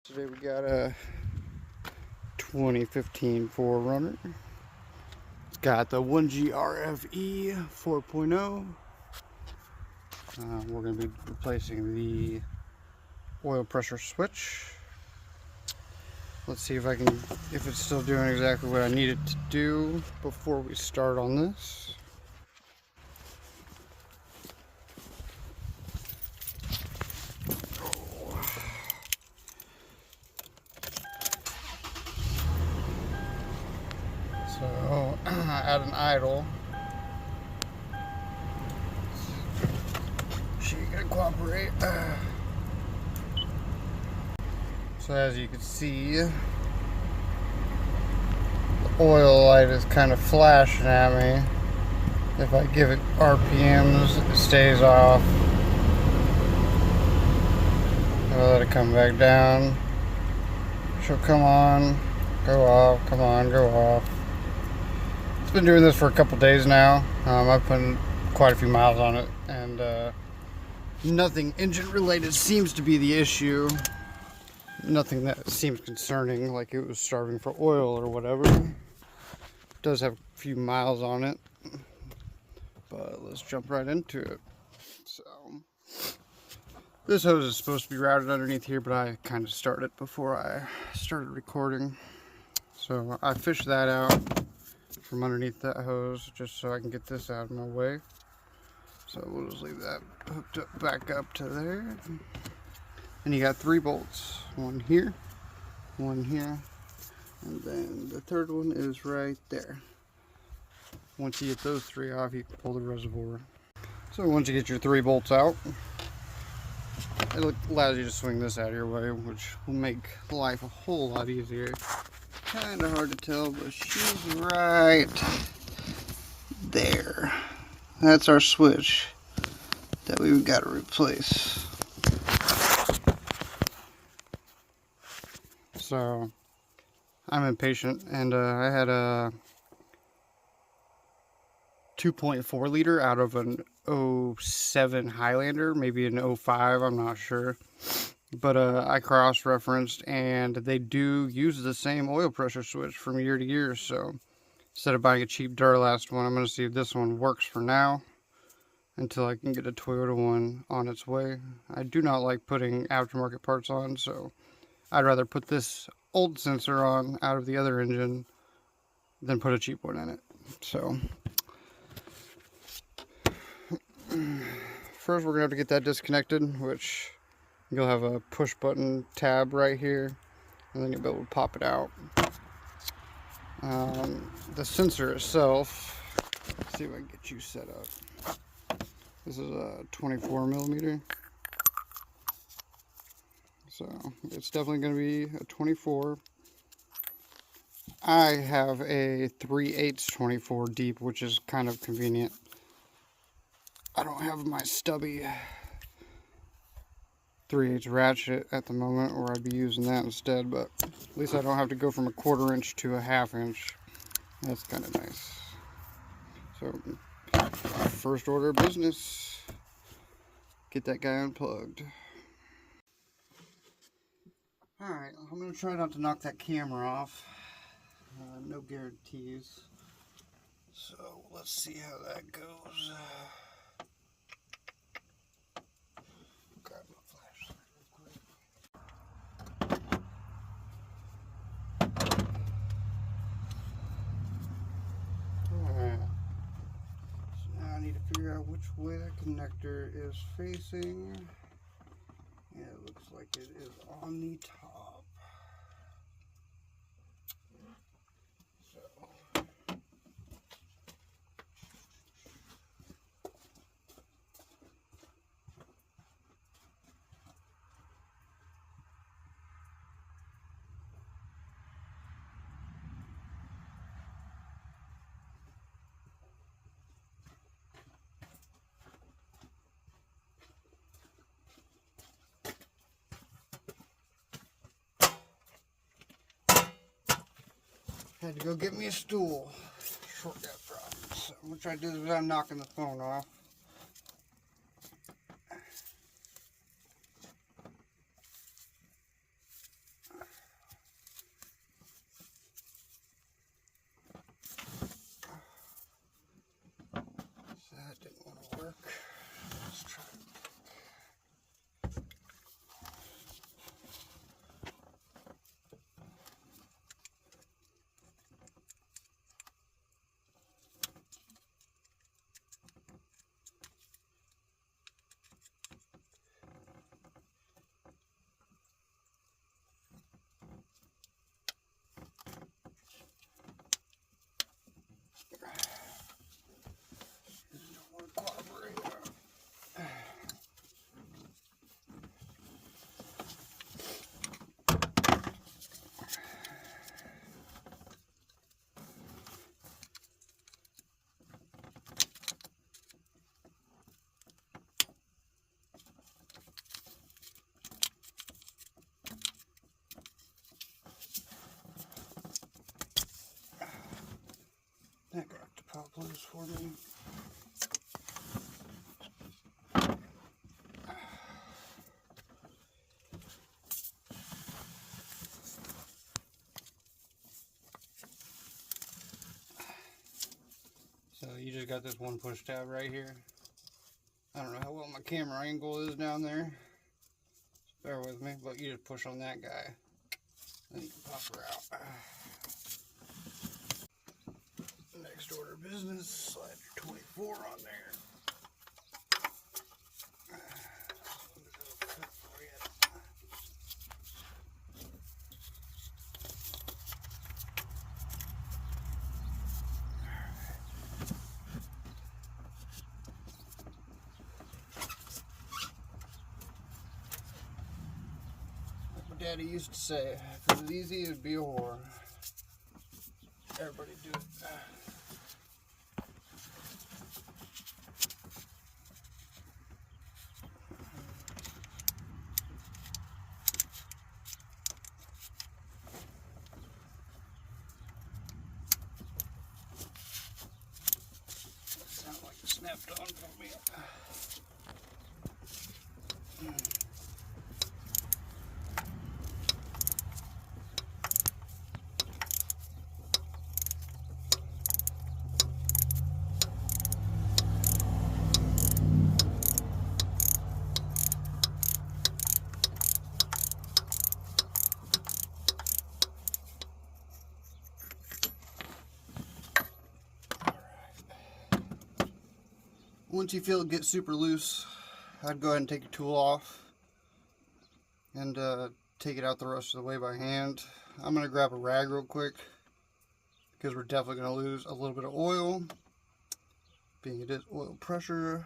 Today we got a 2015 4Runner. It's got the 1GR-FE 4.0. We're going to be replacing the oil pressure switch. Let's see if it's still doing exactly what I need it to do before we start on this. So, at an idle, she gonna cooperate. So as you can see, the oil light is kind of flashing at me. If I give it RPMs, it stays off. If I let it come back down, she'll come on, go off, come on, go off. It's been doing this for a couple days now. I've put quite a few miles on it, and nothing engine related seems to be the issue. Nothing that seems concerning, like it was starving for oil or whatever. It does have a few miles on it, but let's jump right into it. So this hose is supposed to be routed underneath here, but I kind of started before I started recording. So I fished that out from underneath that hose just so I can get this out of my way. So we'll just leave that hooked up back up to there. And you got 3 bolts. One here, and then the third one is right there. Once you get those 3 off, you can pull the reservoir. So once you get your 3 bolts out, it allows you to swing this out of your way, which will make life a whole lot easier. Kind of hard to tell, but she's right there. That's our switch that we've got to replace. So I'm impatient, and I had a 2.4 liter out of an 07 Highlander, maybe an 05, I'm not sure. But I cross-referenced, and they do use the same oil pressure switch from year to year. So instead of buying a cheap Duralast one, I'm going to see if this one works for now until I can get a Toyota one on its way. I do not like putting aftermarket parts on, so I'd rather put this old sensor on out of the other engine than put a cheap one in it. So first we're going to have to get that disconnected, which you'll have a push button tab right here, and then you'll be able to pop it out. The sensor itself, let's see if I can get you set up. This is a 24 millimeter. So it's definitely going to be a 24. I have a 3/8 24 deep, which is kind of convenient. I don't have my stubby 3/8 ratchet at the moment, or I'd be using that instead, but at least I don't have to go from a 1/4 inch to a 1/2 inch. That's kind of nice. So first order of business, get that guy unplugged. Alright, I'm going to try not to knock that camera off. No guarantees. So let's see how that goes. Grab my flashlight real quick. Alright. So now I need to figure out which way that connector is facing. Yeah, it looks like it is on the top. Had to go get me a stool. Shortcut problem. So I'm gonna try to do this without knocking the phone off. for me. So you just got this one push tab right here. I don't know how well my camera angle is down there. Just bear with me, but you just push on that guy. Then you can pop her out. Next order of business, slide your 24 on there. Daddy used to say, if it was easy, it'd be a whore. Everybody do it. That sounds like it snapped on for me. Once you feel it get super loose, I'd go ahead and take your tool off and take it out the rest of the way by hand. I'm going to grab a rag real quick because we're definitely going to lose a little bit of oil, being it is oil pressure.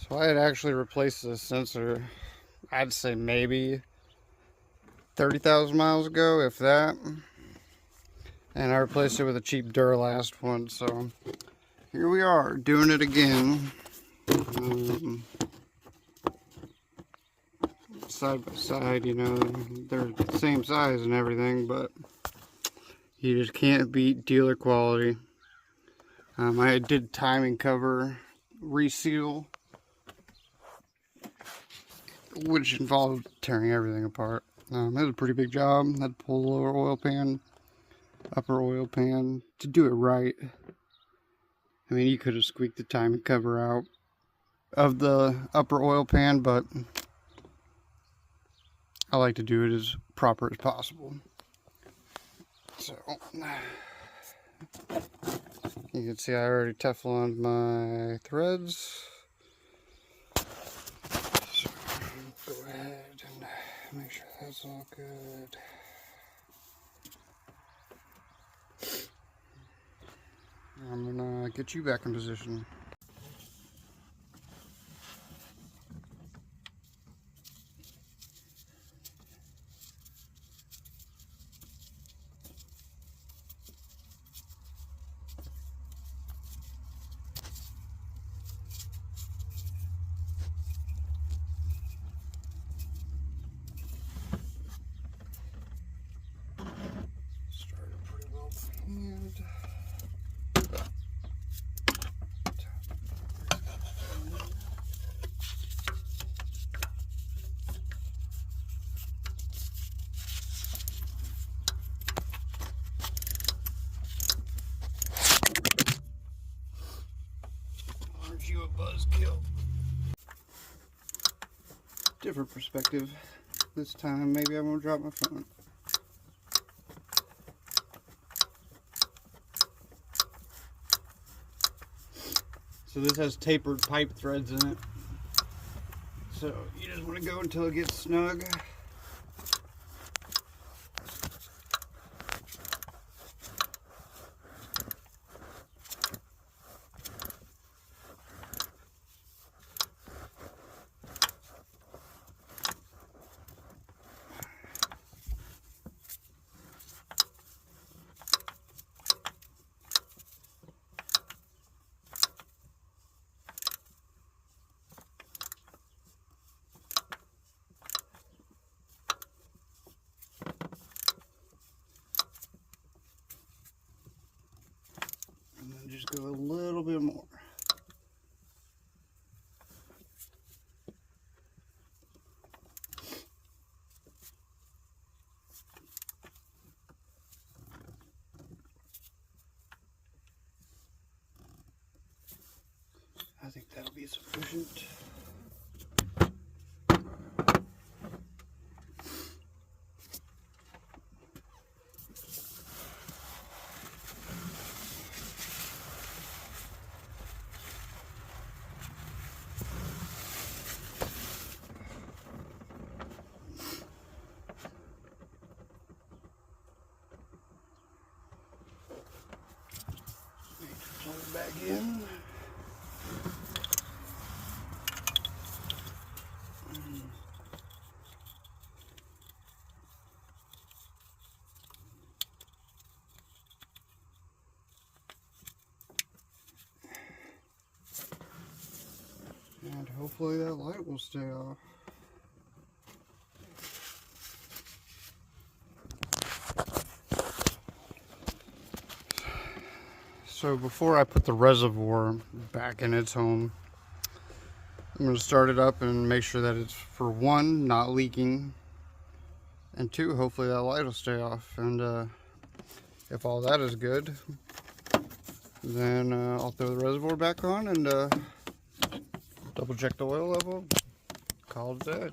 So I had actually replaced this sensor, I'd say maybe 30,000 miles ago, if that. And I replaced it with a cheap Duralast one, so here we are, doing it again. Side by side, you know, they're the same size and everything, but you just can't beat dealer quality. I did timing cover reseal, which involved tearing everything apart. It was a pretty big job. I had to pull the lower oil pan, upper oil pan to do it right. I mean, you could have squeaked the timing cover out of the upper oil pan, but I like to do it as proper as possible. So you can see I already Tefloned my threads. So go ahead and make sure that's all good. I'm gonna get you back in position. Started pretty well by hand. Aren't you a buzzkill? Different perspective. This time, maybe I'm gonna drop my phone. So this has tapered pipe threads in it. So you just want to go until it gets snug. And then just go a little bit more. I think that'll be sufficient. Plug it back in. And hopefully that light will stay off. So before I put the reservoir back in its home, I'm going to start it up and make sure that it's, for one, not leaking, and two, hopefully that light will stay off. And if all that is good, then I'll throw the reservoir back on and double check the oil level, call it a day.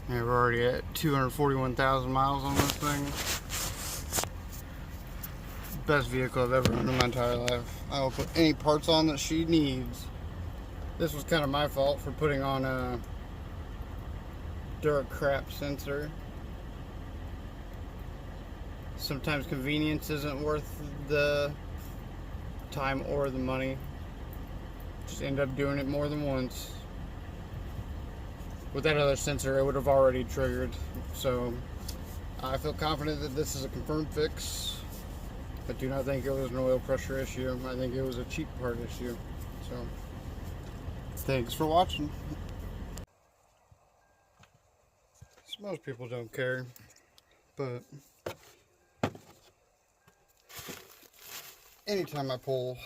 Yeah, we're already at 241,000 miles on this thing. Best vehicle I've ever owned in my entire life. I will put any parts on that she needs. This was kind of my fault for putting on a dirt crap sensor. Sometimes convenience isn't worth the time or the money. Just end up doing it more than once. With that other sensor, it would have already triggered. So I feel confident that this is a confirmed fix. I do not think it was an oil pressure issue. I think it was a cheap part issue. So thanks for watching. Most people don't care, but anytime I pull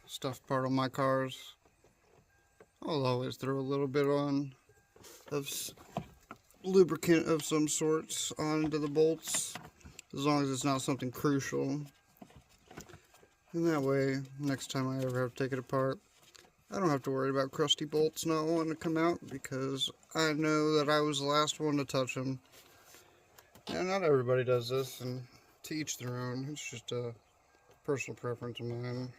stuff part on my cars, I'll always throw a little bit on of lubricant of some sorts onto the bolts, as long as it's not something crucial. And that way, next time I ever have to take it apart, I don't have to worry about crusty bolts not wanting to come out, because I know that I was the last one to touch them. And not everybody does this, and to each their own. It's just a personal preference of mine.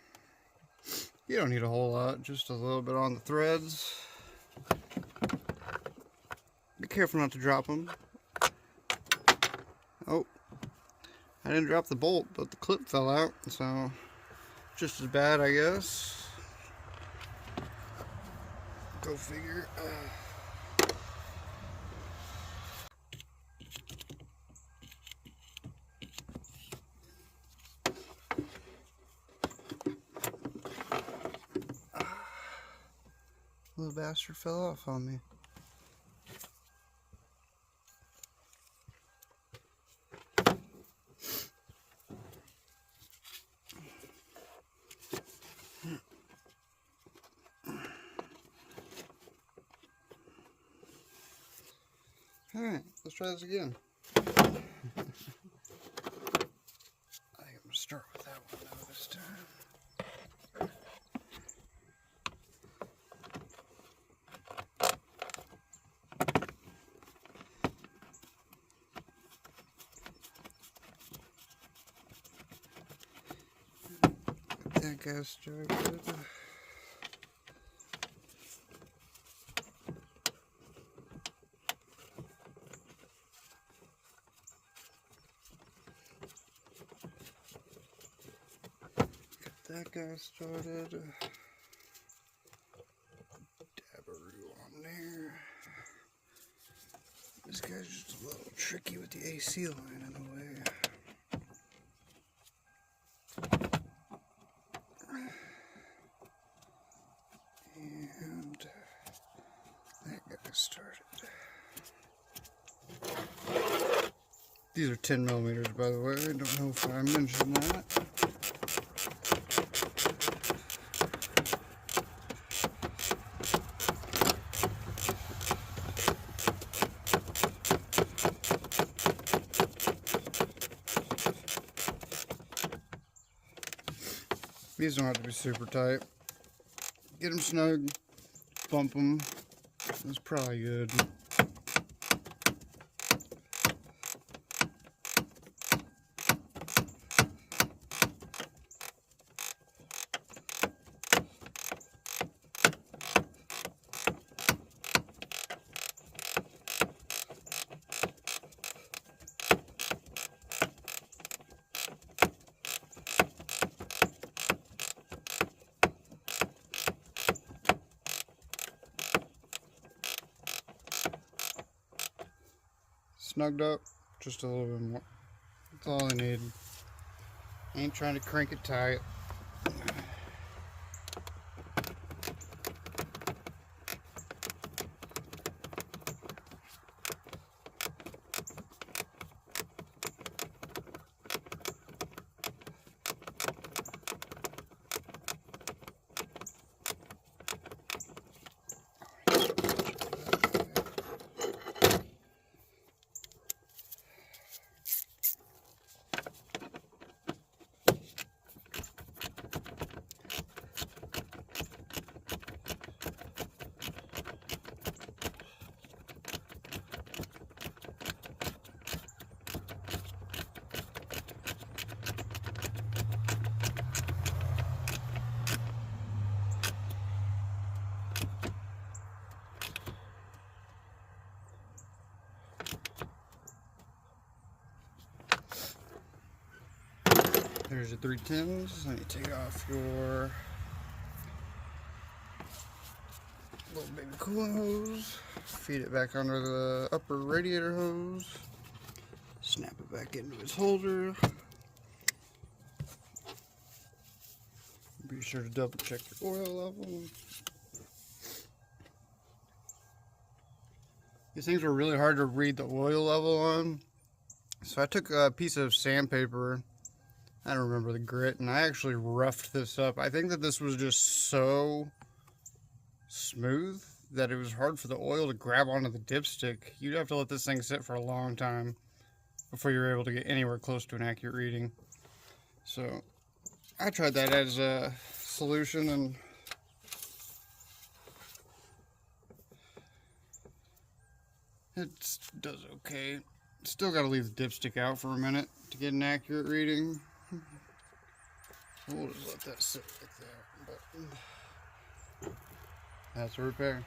You don't need a whole lot, just a little bit on the threads. Be careful not to drop them. Oh, I didn't drop the bolt, but the clip fell out, so just as bad, I guess. Go figure. little bastard fell off on me. Alright, let's try this again. I think I'm going to start with that one though this time. That guy started. That guy started. Dabaroo on there. This guy's just a little tricky with the AC line in the way. And that guy started. These are 10 millimeters, by the way. I don't know if I mentioned that. These don't have to be super tight. Get them snug, bump them. That's probably good. Snugged up, just a little bit more. That's all I need. Ain't trying to crank it tight. There's your 310s. Then you take off your little baby cooling hose, feed it back under the upper radiator hose, snap it back into its holder. Be sure to double check your oil level. These things were really hard to read the oil level on, so I took a piece of sandpaper. I don't remember the grit, and I actually roughed this up. I think that this was just so smooth that it was hard for the oil to grab onto the dipstick. You'd have to let this thing sit for a long time before you're able to get anywhere close to an accurate reading. So I tried that as a solution, and it does okay. Still got to leave the dipstick out for a minute to get an accurate reading. We'll just let that sit like that. But that's a repair.